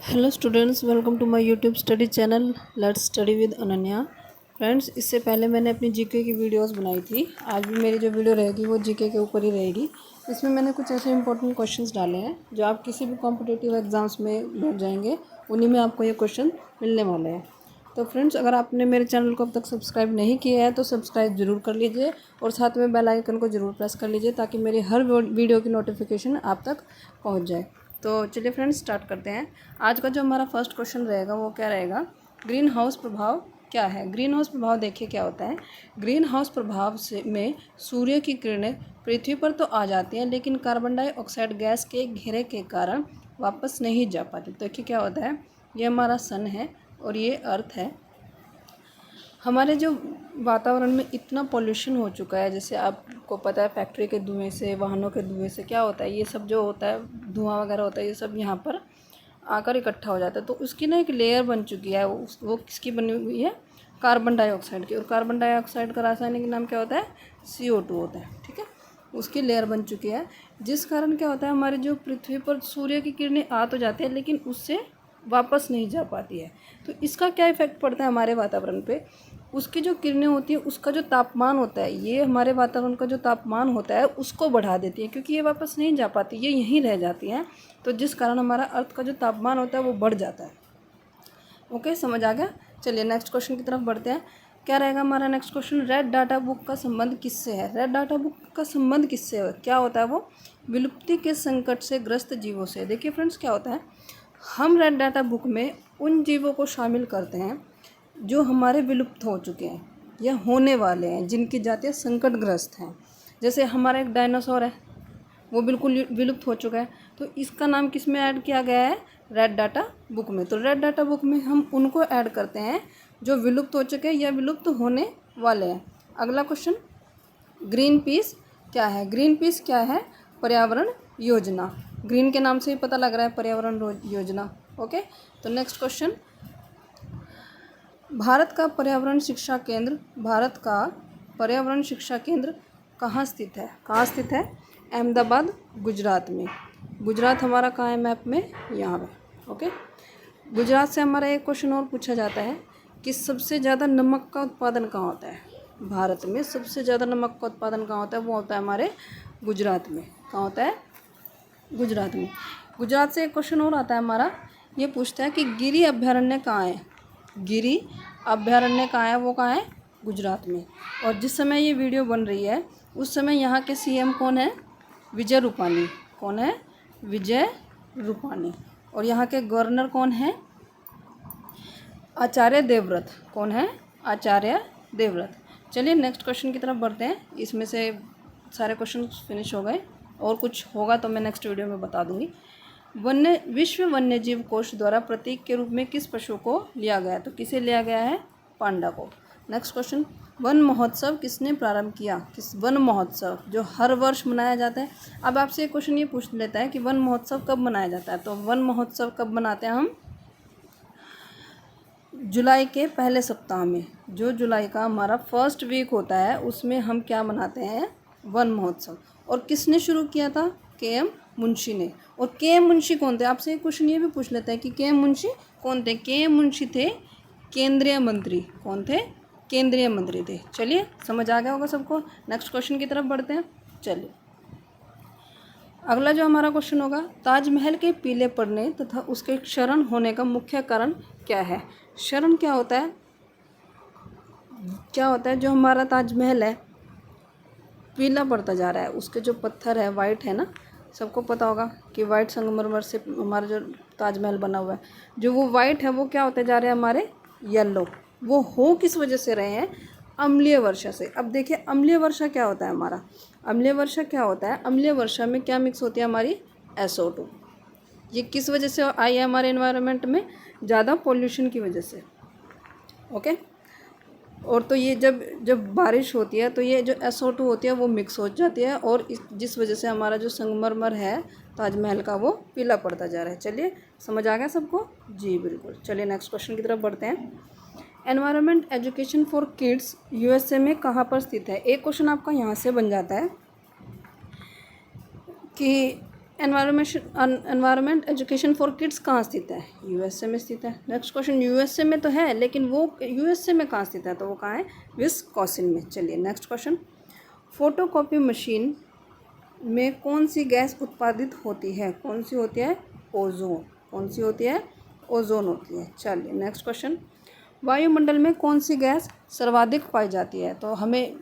Hello students, welcome to my YouTube study channel let's study with Ananya. Friends, इससे पहले मैंने अपनी जीके की वीडियोस बनाई थी। आज भी मेरी जो वीडियो रहेगी वो जीके के ऊपर ही रहेगी। इसमें मैंने कुछ ऐसे इंपॉर्टेंट क्वेश्चंस डाले हैं जो आप किसी भी कॉम्पिटिटिव एग्जाम्स में बैठ जाएंगे, उन्हीं में आपको ये क्वेश्चन मिलने वाले हैं। तो फ्रेंड्स, अगर आपने मेरे चैनल को अब तक सब्सक्राइब नहीं किया है तो सब्सक्राइब जरूर कर लीजिए और साथ में बेल आइकन को ज़रूर प्रेस कर लीजिए ताकि मेरी हर वीडियो की नोटिफिकेशन आप तक पहुंच जाए। तो चलिए फ्रेंड्स, स्टार्ट करते हैं। आज का जो हमारा फर्स्ट क्वेश्चन रहेगा वो क्या रहेगा, ग्रीन हाउस प्रभाव क्या है। ग्रीन हाउस प्रभाव देखिए क्या होता है। ग्रीन हाउस प्रभाव से में सूर्य की किरणें पृथ्वी पर तो आ जाती हैं लेकिन कार्बन डाइऑक्साइड गैस के घेरे के कारण वापस नहीं जा पाती। तो देखिए क्या होता है, ये हमारा सन है और ये अर्थ है। हमारे जो वातावरण में इतना पोल्यूशन हो चुका है, जैसे आपको पता है फैक्ट्री के धुएं से, वाहनों के धुएं से क्या होता है, ये सब जो होता है धुआं वगैरह होता है, ये सब यहाँ पर आकर इकट्ठा हो जाता है। तो उसकी ना एक लेयर बन चुकी है, वो किसकी बनी हुई है, कार्बन डाइऑक्साइड की। और कार्बन डाइऑक्साइड का रासायनिक नाम क्या होता है, CO2 होता है। ठीक है, उसकी लेयर बन चुकी है, जिस कारण क्या होता है, हमारे जो पृथ्वी पर सूर्य की किरणें आ तो जाती है लेकिन उससे वापस नहीं जा पाती है। तो इसका क्या इफेक्ट पड़ता है हमारे वातावरण पे, उसकी जो किरणें होती है उसका जो तापमान होता है, ये हमारे वातावरण का जो तापमान होता है उसको बढ़ा देती है, क्योंकि ये वापस नहीं जा पाती, ये यहीं रह जाती हैं। तो जिस कारण हमारा अर्थ का जो तापमान होता है वो बढ़ जाता है। ओके, समझ आ गया। चलिए नेक्स्ट क्वेश्चन की तरफ बढ़ते हैं। क्या रहेगा हमारा next question, red data book का संबंध किससे है। रेड डाटा बुक का संबंध किससे है, क्या होता है वो, विलुप्ति के संकट से ग्रस्त जीवों से। देखिए फ्रेंड्स, क्या होता है, हम रेड डाटा बुक में उन जीवों को शामिल करते हैं जो हमारे विलुप्त हो चुके हैं या होने वाले हैं, जिनकी जातियाँ संकटग्रस्त हैं। जैसे हमारा एक डायनासोर है, वो बिल्कुल विलुप्त हो चुका है, तो इसका नाम किस में ऐड किया गया है, रेड डाटा बुक में। तो रेड डाटा बुक में हम उनको ऐड करते हैं जो विलुप्त हो चुके हैं या विलुप्त होने वाले हैं। अगला क्वेश्चन, ग्रीन पीस क्या है। ग्रीन पीस क्या है, पर्यावरण योजना। ग्रीन के नाम से ही पता लग रहा है, पर्यावरण योजना। ओके, तो नेक्स्ट क्वेश्चन, भारत का पर्यावरण शिक्षा केंद्र, भारत का पर्यावरण शिक्षा केंद्र कहाँ स्थित है। कहाँ स्थित है, अहमदाबाद, गुजरात में। गुजरात हमारा कहाँ है मैप में, यहाँ पे। ओके, गुजरात से हमारा एक क्वेश्चन और पूछा जाता है कि सबसे ज़्यादा नमक का उत्पादन कहाँ होता है। भारत में सबसे ज़्यादा नमक का उत्पादन कहाँ होता है, वो होता है हमारे गुजरात में। कहाँ होता है, गुजरात में। गुजरात से एक क्वेश्चन और आता है हमारा, ये पूछता है कि गिरी अभ्यारण्य कहाँ है। गिरी अभ्यारण्य कहाँ है, वो कहाँ है, गुजरात में। और जिस समय ये वीडियो बन रही है उस समय यहाँ के CM कौन है, विजय रूपानी। कौन है, विजय रूपानी। और यहाँ के गवर्नर कौन है, आचार्य देवव्रत। कौन है, आचार्य देवव्रत। चलिए नेक्स्ट क्वेश्चन की तरफ बढ़ते हैं। इसमें से सारे क्वेश्चन फिनिश हो गए, और कुछ होगा तो मैं नेक्स्ट वीडियो में बता दूंगी। विश्व वन्य जीव कोष द्वारा प्रतीक के रूप में किस पशु को लिया गया है। तो किसे लिया गया है, पांडा को। नेक्स्ट क्वेश्चन, वन महोत्सव किसने प्रारंभ किया। किस वन महोत्सव जो हर वर्ष मनाया जाता है। अब आपसे एक क्वेश्चन ये पूछ लेता है कि वन महोत्सव कब मनाया जाता है। तो वन महोत्सव कब मनाते हैं हम, जुलाई के पहले सप्ताह में। जो जुलाई का हमारा फर्स्ट वीक होता है उसमें हम क्या मनाते हैं, वन महोत्सव। और किसने शुरू किया था, KM मुंशी ने। और KM मुंशी कौन थे, आपसे एक क्वेश्चन ये भी पूछ लेते हैं कि KM मुंशी कौन थे। KM मुंशी थे केंद्रीय मंत्री। कौन थे, केंद्रीय मंत्री थे। चलिए समझ आ गया होगा सबको। नेक्स्ट क्वेश्चन की तरफ बढ़ते हैं। चलिए अगला जो हमारा क्वेश्चन होगा, ताजमहल के पीले पड़ने तथा उसके क्षरण होने का मुख्य कारण क्या है। क्षरण क्या होता है, क्या होता है, जो हमारा ताजमहल है पीला पड़ता जा रहा है, उसके जो पत्थर है वाइट है ना, सबको पता होगा कि वाइट संगमरमर से हमारा जो ताजमहल बना हुआ है, जो वो वाइट है वो क्या होते जा रहे हैं हमारे येलो। वो हो किस वजह से रहे हैं, अम्लीय वर्षा से। अब देखिए अम्लीय वर्षा क्या होता है हमारा, अम्लीय वर्षा क्या होता है, अम्लीय वर्षा में क्या मिक्स होती है हमारी, SO2। ये किस वजह से आई है हमारे एनवायरनमेंट में, ज़्यादा पॉल्यूशन की वजह से। ओके, और तो ये जब जब बारिश होती है तो ये जो SO2 होती है वो मिक्स हो जाती है, और जिस वजह से हमारा जो संगमरमर है ताजमहल का वो पीला पड़ता जा रहा है। चलिए समझ आ गया सबको, जी बिल्कुल। चलिए नेक्स्ट क्वेश्चन की तरफ बढ़ते हैं। Environment education for kids USA में कहाँ पर स्थित है। एक क्वेश्चन आपका यहाँ से बन जाता है कि एनवायरमेंट एजुकेशन फॉर किड्स कहाँ स्थित है? यूएसए में स्थित है। नेक्स्ट क्वेश्चन, यूएसए में तो है लेकिन वो यूएसए में कहाँ स्थित है? तो वो कहाँ है? विस्कॉसिन में। चलिए नेक्स्ट क्वेश्चन, फोटोकॉपी मशीन में कौन सी गैस उत्पादित होती है? कौन सी होती है? ओजोन। कौन सी होती है? ओजोन होती है। चलिए नेक्स्ट क्वेश्चन, वायुमंडल में कौन सी गैस सर्वाधिक पाई जाती है? तो हमें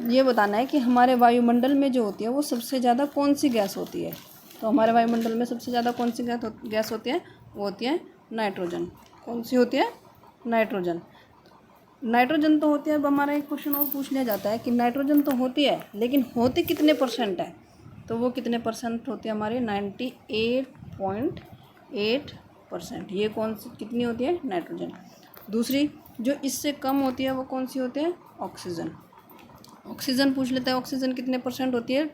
ये बताना है कि हमारे वायुमंडल में जो होती है वो सबसे ज़्यादा कौन सी गैस होती है? तो हमारे वायुमंडल में सबसे ज़्यादा कौन सी गैस होती है? वो होती है नाइट्रोजन। कौन सी होती है? नाइट्रोजन। नाइट्रोजन तो होती है। अब हमारा एक क्वेश्चन और पूछ लिया जाता है कि नाइट्रोजन तो होती है लेकिन होती कितने परसेंट है? तो वो कितने परसेंट होती है हमारी? 98.8%। ये कौन सी कितनी होती है? नाइट्रोजन। दूसरी जो इससे कम होती है वो कौन सी होती है? ऑक्सीजन। ऑक्सीजन पूछ लेते हैं, ऑक्सीजन कितने परसेंट होती है?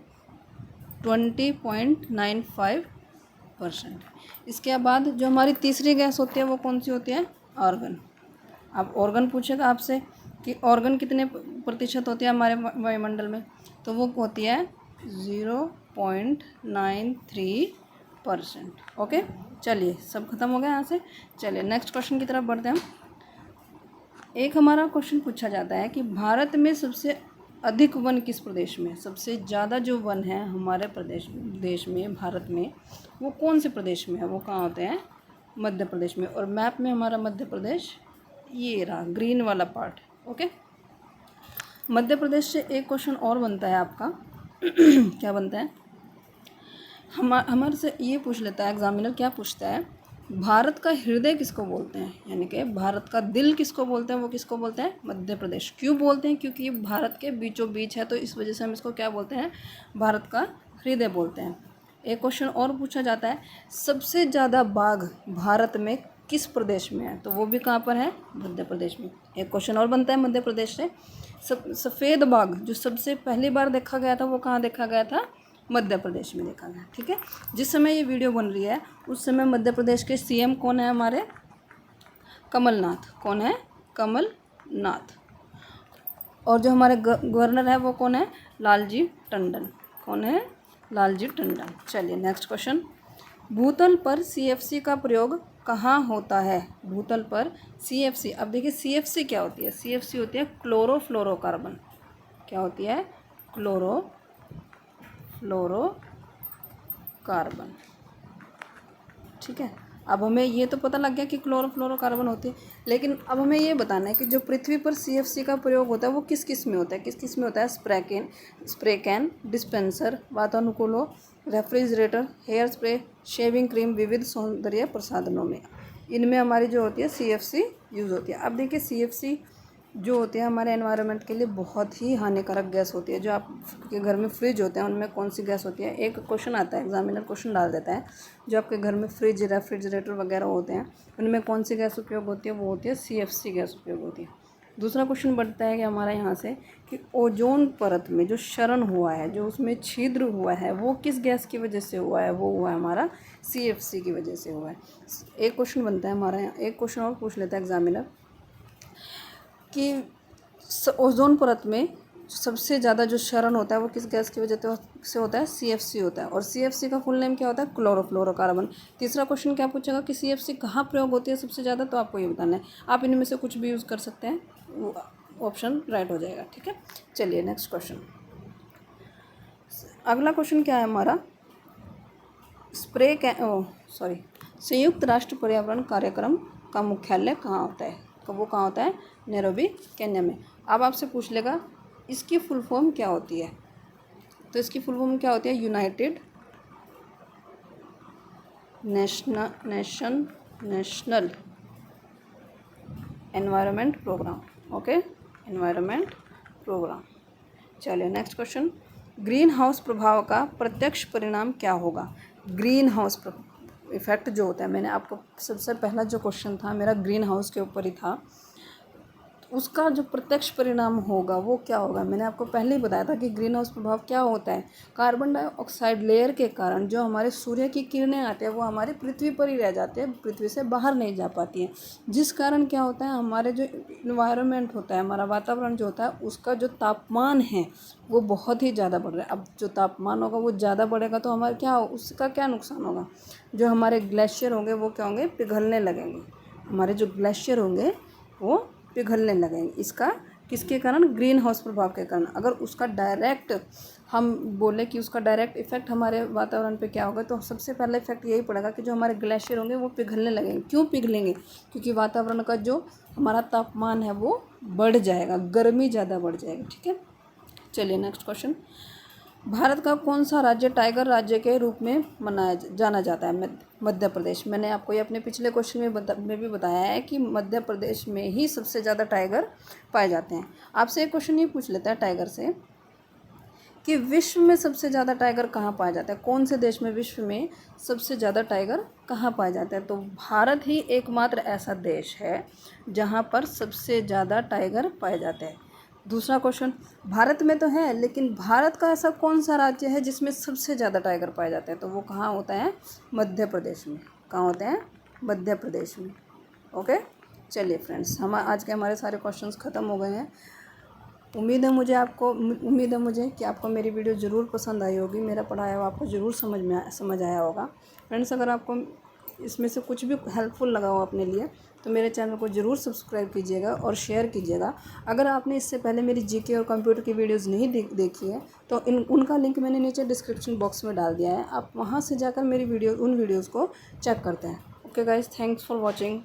20.95%। इसके बाद जो हमारी तीसरी गैस होती है वो कौन सी होती है? ऑर्गन। अब ऑर्गन पूछेगा आपसे कि ऑर्गन कितने प्रतिशत होते हैं हमारे वायुमंडल में? तो वो होती है 0.93%। ओके, चलिए सब खत्म हो गया यहाँ से। चलिए नेक्स्ट क्वेश्चन की तरफ बढ़ते हैं। एक हमारा क्वेश्चन पूछा जाता है कि भारत में सबसे अधिक वन किस प्रदेश में? सबसे ज़्यादा जो वन है हमारे देश में, भारत में, वो कौन से प्रदेश में है? वो कहाँ होते हैं? मध्य प्रदेश में। और मैप में हमारा मध्य प्रदेश ये रहा, ग्रीन वाला पार्ट। ओके, मध्य प्रदेश से एक क्वेश्चन और बनता है आपका क्या बनता है? हमारे से ये पूछ लेता है एग्जामिनर, क्या पूछता है? भारत का हृदय किसको बोलते हैं? यानी कि भारत का दिल किसको बोलते हैं? वो किसको बोलते हैं? मध्य प्रदेश। क्यों बोलते हैं? क्योंकि ये भारत के बीचों बीच है, तो इस वजह से हम इसको क्या बोलते हैं? भारत का हृदय बोलते हैं। एक क्वेश्चन और पूछा जाता है, सबसे ज़्यादा बाघ भारत में किस प्रदेश में है? तो वो भी कहाँ पर है? मध्य प्रदेश में। एक क्वेश्चन और बनता है मध्य प्रदेश से, सफ़ेद बाघ जो सबसे पहली बार देखा गया था वो कहाँ देखा गया था? मध्य प्रदेश में देखा गया। ठीक है, जिस समय ये वीडियो बन रही है उस समय मध्य प्रदेश के सीएम कौन है हमारे? कमलनाथ। कौन है? कमलनाथ। और जो हमारे गवर्नर है वो कौन है? लालजी टंडन। कौन है? लालजी टंडन। चलिए नेक्स्ट क्वेश्चन, भूतल पर सीएफसी का प्रयोग कहाँ होता है? भूतल पर सीएफसी। अब देखिए सीएफसी क्या होती है? सीएफसी होती है क्लोरोफ्लोरोकार्बन। क्या होती है? क्लोरोफ्लोरोकार्बन। ठीक है, अब हमें ये तो पता लग गया कि क्लोरोफ्लोरोकार्बन होती है, लेकिन अब हमें ये बताना है कि जो पृथ्वी पर सीएफसी का प्रयोग होता है वो किस किस में होता है? किस किस में होता है? स्प्रे कैन, डिस्पेंसर, वातानुकूलों, refrigerator, hair spray, shaving cream, विविध सौंदर्य प्रसाधनों में, इनमें हमारी जो होती है सीएफसी यूज़ होती है। अब देखिए सीएफसी जो होती है हमारे एनवायरनमेंट के लिए बहुत ही हानिकारक गैस होती है। जो आपके घर में फ्रिज होते हैं उनमें कौन सी गैस होती है? एक क्वेश्चन आता है, एग्जामिनर क्वेश्चन डाल देता है, जो आपके घर में फ्रिज, रेफ्रिजरेटर वगैरह होते हैं उनमें कौन सी गैस उपयोग होती है? वो होती है सीएफसी गैस उपयोग होती है। दूसरा क्वेश्चन बढ़ता है कि हमारा यहाँ से कि ओजोन परत में जो क्षरण हुआ है, जो उसमें छिद्र हुआ है, वो किस गैस की वजह से हुआ है? वो हुआ है हमारा सीएफसी की वजह से हुआ है। एक क्वेश्चन बनता है हमारा यहाँ, एक क्वेश्चन और पूछ लेता है एग्जामिनर कि ओजोन परत में सबसे ज़्यादा जो क्षरण होता है वो किस गैस की वजह से होता है? सीएफसी होता है। और सीएफसी का फुल नेम क्या होता है? क्लोरोफ्लोरोकार्बन। तीसरा क्वेश्चन क्या पूछेगा कि सीएफसी कहाँ प्रयोग होती है सबसे ज़्यादा? तो आपको ये बताना है। आप इनमें से कुछ भी यूज़ कर सकते हैं, वो ऑप्शन राइट हो जाएगा। ठीक है, चलिए नेक्स्ट क्वेश्चन। अगला क्वेश्चन क्या है हमारा? संयुक्त राष्ट्र पर्यावरण कार्यक्रम का मुख्यालय कहाँ होता है? तो वो कहाँ होता है? नैरोबी, केन्या में। अब आपसे पूछ लेगा इसकी फुल फॉर्म क्या होती है? तो इसकी फुल फॉर्म क्या होती है? United National Environment Programme. Okay, environment programme. चलिए नेक्स्ट क्वेश्चन, ग्रीन हाउस प्रभाव का प्रत्यक्ष परिणाम क्या होगा? ग्रीन हाउस इफेक्ट जो होता है, मैंने आपको सबसे पहला जो क्वेश्चन था मेरा ग्रीन हाउस के ऊपर ही था, उसका जो प्रत्यक्ष परिणाम होगा वो क्या होगा। मैंने आपको पहले ही बताया था कि ग्रीन हाउस प्रभाव क्या होता है। कार्बन डाइऑक्साइड लेयर के कारण जो हमारे सूर्य की किरणें आती हैं वो हमारी पृथ्वी पर ही रह जाती है, पृथ्वी से बाहर नहीं जा पाती हैं, जिस कारण क्या होता है, हमारे जो इन्वायरमेंट होता है, हमारा वातावरण जो होता है, उसका जो तापमान है वो बहुत ही ज़्यादा बढ़ रहा है। अब जो तापमान होगा वो ज़्यादा बढ़ेगा तो हमारे क्या हो, उसका क्या नुकसान होगा। जो हमारे ग्लेशियर होंगे वो क्या होंगे, पिघलने लगेंगे। हमारे जो ग्लेशियर होंगे वो पिघलने लगेंगे। इसका किसके कारण, ग्रीन हाउस प्रभाव के कारण। अगर उसका डायरेक्ट हम बोले कि उसका डायरेक्ट इफेक्ट हमारे वातावरण पे क्या होगा, तो सबसे पहला इफेक्ट यही पड़ेगा कि जो हमारे ग्लेशियर होंगे वो पिघलने लगेंगे। क्यों पिघलेंगे, क्योंकि वातावरण का जो हमारा तापमान है वो बढ़ जाएगा, गर्मी ज़्यादा बढ़ जाएगी। ठीक है, चलिए नेक्स्ट क्वेश्चन। भारत का कौन सा राज्य टाइगर राज्य के रूप में जाना जाता है। मध्य प्रदेश। मैंने आपको ये अपने पिछले क्वेश्चन में भी बताया है कि मध्य प्रदेश में ही सबसे ज़्यादा टाइगर पाए जाते हैं। आपसे एक क्वेश्चन ये पूछ लेता है टाइगर से कि विश्व में सबसे ज़्यादा टाइगर कहाँ पाया जाता है। कौन से देश में विश्व में सबसे ज़्यादा टाइगर कहाँ पाए जाते हैं। तो भारत ही एकमात्र ऐसा देश है जहाँ पर सबसे ज़्यादा टाइगर पाए जाते हैं। दूसरा क्वेश्चन, भारत में तो है लेकिन भारत का ऐसा कौन सा राज्य है जिसमें सबसे ज़्यादा टाइगर पाए जाते हैं। तो वो कहाँ होता है, मध्य प्रदेश में। कहाँ होते हैं, मध्य प्रदेश में। ओके, चलिए फ्रेंड्स, हम आज के हमारे सारे क्वेश्चंस ख़त्म हो गए हैं। उम्मीद है मुझे कि आपको मेरी वीडियो ज़रूर पसंद आई होगी। मेरा पढ़ाया हुआ आपको ज़रूर समझ आया होगा। फ्रेंड्स, अगर आपको इसमें से कुछ भी हेल्पफुल लगा हो अपने लिए तो मेरे चैनल को ज़रूर सब्सक्राइब कीजिएगा और शेयर कीजिएगा। अगर आपने इससे पहले मेरी जीके और कंप्यूटर की वीडियोज़ नहीं देखी है तो उनका लिंक मैंने नीचे डिस्क्रिप्शन बॉक्स में डाल दिया है। आप वहाँ से जाकर मेरी उन वीडियोज़ को चेक करते हैं। Okay guys, thanks for watching.